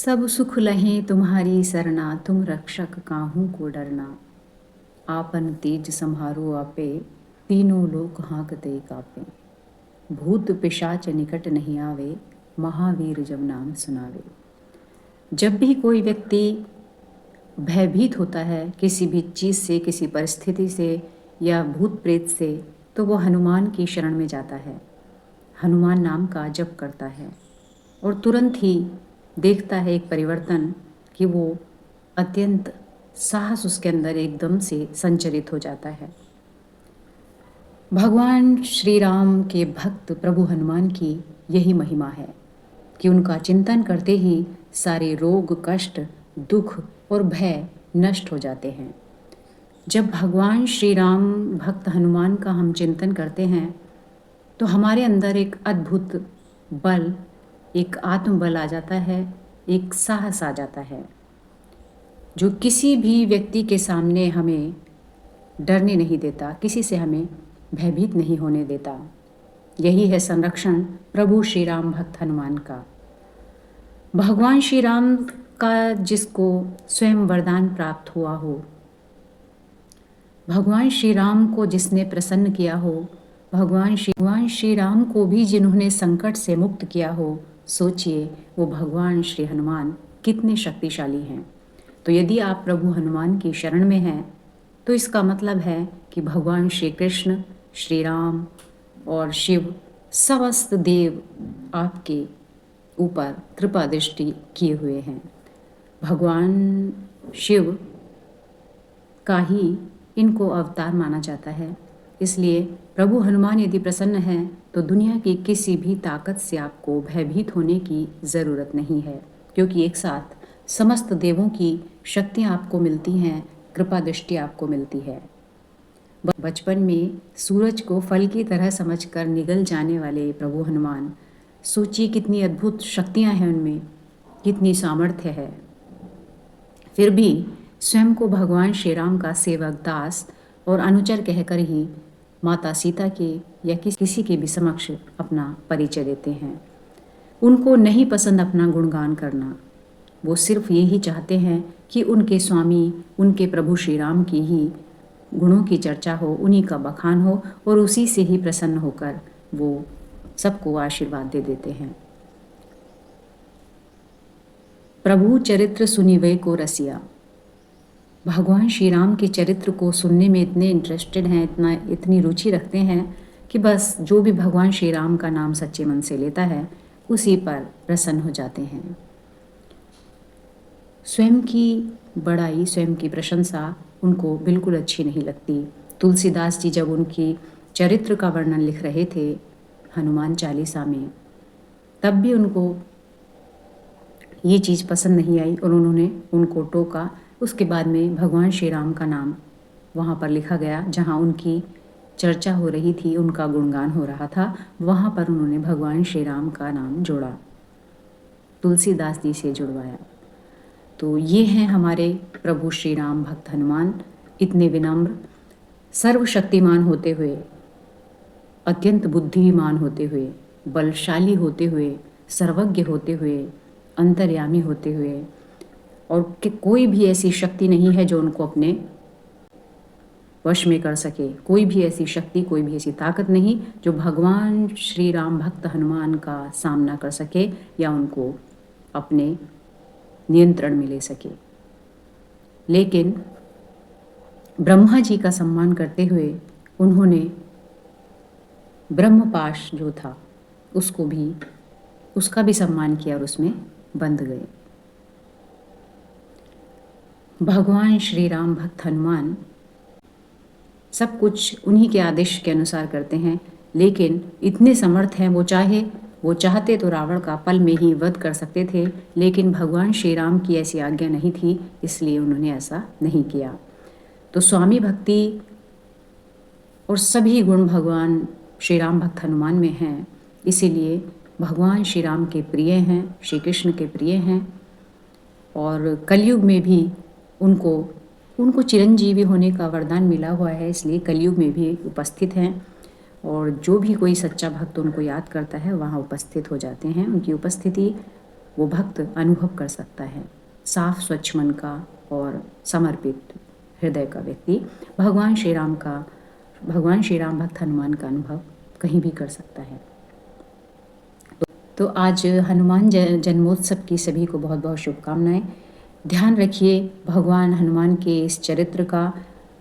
सब सुख लहें तुम्हारी सरना, तुम रक्षक काहू को डरना। आपन तेज सम्हारो आपे, तीनों लोक हाँकते कापे। भूत पिशाच निकट नहीं आवे, महावीर जब नाम सुनावे। जब भी कोई व्यक्ति भयभीत होता है किसी भी चीज़ से, किसी परिस्थिति से या भूत प्रेत से, तो वो हनुमान की शरण में जाता है, हनुमान नाम का जप करता है और तुरंत ही देखता है एक परिवर्तन कि वो अत्यंत साहस उसके अंदर एकदम से संचरित हो जाता है। भगवान श्री राम के भक्त प्रभु हनुमान की यही महिमा है कि उनका चिंतन करते ही सारे रोग, कष्ट, दुख और भय नष्ट हो जाते हैं। जब भगवान श्री राम भक्त हनुमान का हम चिंतन करते हैं तो हमारे अंदर एक अद्भुत बल, एक आत्मबल आ जाता है, एक साहस आ जाता है जो किसी भी व्यक्ति के सामने हमें डरने नहीं देता, किसी से हमें भयभीत नहीं होने देता। यही है संरक्षण प्रभु श्री राम भक्त हनुमान का। भगवान श्री राम का जिसको स्वयं वरदान प्राप्त हुआ हो, भगवान श्री राम को जिसने प्रसन्न किया हो, भगवान श्री राम को भी जिन्होंने संकट से मुक्त किया हो, सोचिए वो भगवान श्री हनुमान कितने शक्तिशाली हैं। तो यदि आप प्रभु हनुमान की शरण में हैं तो इसका मतलब है कि भगवान श्री कृष्ण, श्री राम और शिव समस्त देव आपके ऊपर कृपा दृष्टि किए हुए हैं। भगवान शिव का ही इनको अवतार माना जाता है। इसलिए प्रभु हनुमान यदि प्रसन्न हैं तो दुनिया की किसी भी ताकत से आपको भयभीत होने की ज़रूरत नहीं है, क्योंकि एक साथ समस्त देवों की शक्तियाँ आपको मिलती हैं, कृपा दृष्टि आपको मिलती है। बचपन में सूरज को फल की तरह समझकर निगल जाने वाले प्रभु हनुमान, सोचिए कितनी अद्भुत शक्तियाँ हैं उनमें, कितनी सामर्थ्य है। फिर भी स्वयं को भगवान श्री राम का सेवक, दास और अनुचर कहकर ही माता सीता के या किसी के भी समक्ष अपना परिचय देते हैं। उनको नहीं पसंद अपना गुणगान करना, वो सिर्फ यही चाहते हैं कि उनके स्वामी, उनके प्रभु श्री राम की ही गुणों की चर्चा हो, उन्हीं का बखान हो और उसी से ही प्रसन्न होकर वो सबको आशीर्वाद दे देते हैं। प्रभु चरित्र सुनिवे को रसिया। भगवान श्री राम के चरित्र को सुनने में इतने इंटरेस्टेड हैं, इतनी रुचि रखते हैं कि बस जो भी भगवान श्री राम का नाम सच्चे मन से लेता है उसी पर प्रसन्न हो जाते हैं। स्वयं की बड़ाई, स्वयं की प्रशंसा उनको बिल्कुल अच्छी नहीं लगती। तुलसीदास जी जब उनकी चरित्र का वर्णन लिख रहे थे हनुमान चालीसा में, तब भी उनको ये चीज़ पसंद नहीं आई और उन्होंने उनको टोका। उसके बाद में भगवान श्री राम का नाम वहाँ पर लिखा गया, जहाँ उनकी चर्चा हो रही थी, उनका गुणगान हो रहा था, वहाँ पर उन्होंने भगवान श्री राम का नाम जोड़ा, तुलसीदास जी से जुड़वाया। तो ये हैं हमारे प्रभु श्री राम भक्त हनुमान, इतने विनम्र, सर्वशक्तिमान होते हुए, अत्यंत बुद्धिमान होते हुए, बलशाली होते हुए, सर्वज्ञ होते हुए, अंतर्यामी होते हुए, और कि कोई भी ऐसी शक्ति नहीं है जो उनको अपने वश में कर सके। कोई भी ऐसी शक्ति, कोई भी ऐसी ताकत नहीं जो भगवान श्री राम भक्त हनुमान का सामना कर सके या उनको अपने नियंत्रण में ले सके। लेकिन ब्रह्मा जी का सम्मान करते हुए उन्होंने ब्रह्मपाश जो था उसका भी सम्मान किया और उसमें बंध गए। भगवान श्री राम भक्त हनुमान सब कुछ उन्हीं के आदेश के अनुसार करते हैं, लेकिन इतने समर्थ हैं, वो चाहते तो रावण का पल में ही वध कर सकते थे, लेकिन भगवान श्री राम की ऐसी आज्ञा नहीं थी, इसलिए उन्होंने ऐसा नहीं किया। तो स्वामी भक्ति और सभी गुण भगवान श्री राम भक्त हनुमान में हैं, इसीलिए भगवान श्री राम के प्रिय हैं, श्री कृष्ण के प्रिय हैं, और कलयुग में भी उनको चिरंजीवी होने का वरदान मिला हुआ है, इसलिए कलयुग में भी उपस्थित हैं। और जो भी कोई सच्चा भक्त उनको याद करता है वहाँ उपस्थित हो जाते हैं। उनकी उपस्थिति वो भक्त अनुभव कर सकता है। साफ स्वच्छ मन का और समर्पित हृदय का व्यक्ति भगवान श्री राम भक्त हनुमान का अनुभव कहीं भी कर सकता है। तो आज हनुमान जन्मोत्सव की सभी को बहुत बहुत शुभकामनाएं। ध्यान रखिए भगवान हनुमान के इस चरित्र का,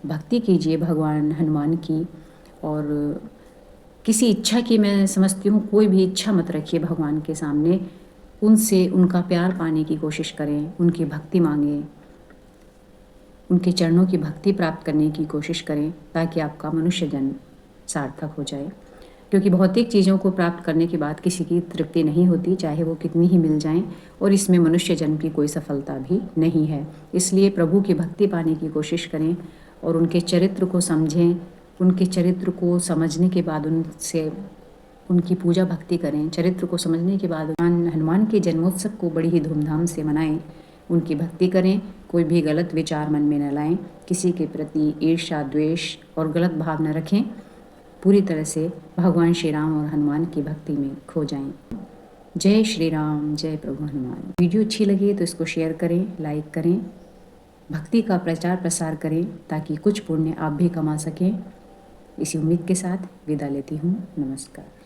भक्ति कीजिए भगवान हनुमान की, और किसी इच्छा की, मैं समझती हूँ कोई भी इच्छा मत रखिए भगवान के सामने। उनसे उनका प्यार पाने की कोशिश करें, उनकी भक्ति मांगें, उनके चरणों की भक्ति प्राप्त करने की कोशिश करें, ताकि आपका मनुष्य जन्म सार्थक हो जाए। क्योंकि भौतिक चीज़ों को प्राप्त करने के बाद किसी की तृप्ति नहीं होती, चाहे वो कितनी ही मिल जाएं, और इसमें मनुष्य जन्म की कोई सफलता भी नहीं है। इसलिए प्रभु की भक्ति पाने की कोशिश करें और उनके चरित्र को समझें। उनके चरित्र को समझने के बाद उनकी पूजा भक्ति करें। चरित्र को समझने के बाद हनुमान के जन्मोत्सव को बड़ी ही धूमधाम से मनाएं, उनकी भक्ति करें। कोई भी गलत विचार मन में न लाएं, किसी के प्रति ईर्ष्या, द्वेष और गलत भाव न रखें। पूरी तरह से भगवान श्री राम और हनुमान की भक्ति में खो जाएं। जय श्री राम, जय प्रभु हनुमान। वीडियो अच्छी लगी तो इसको शेयर करें, लाइक करें, भक्ति का प्रचार प्रसार करें, ताकि कुछ पुण्य आप भी कमा सकें। इसी उम्मीद के साथ विदा लेती हूँ। नमस्कार।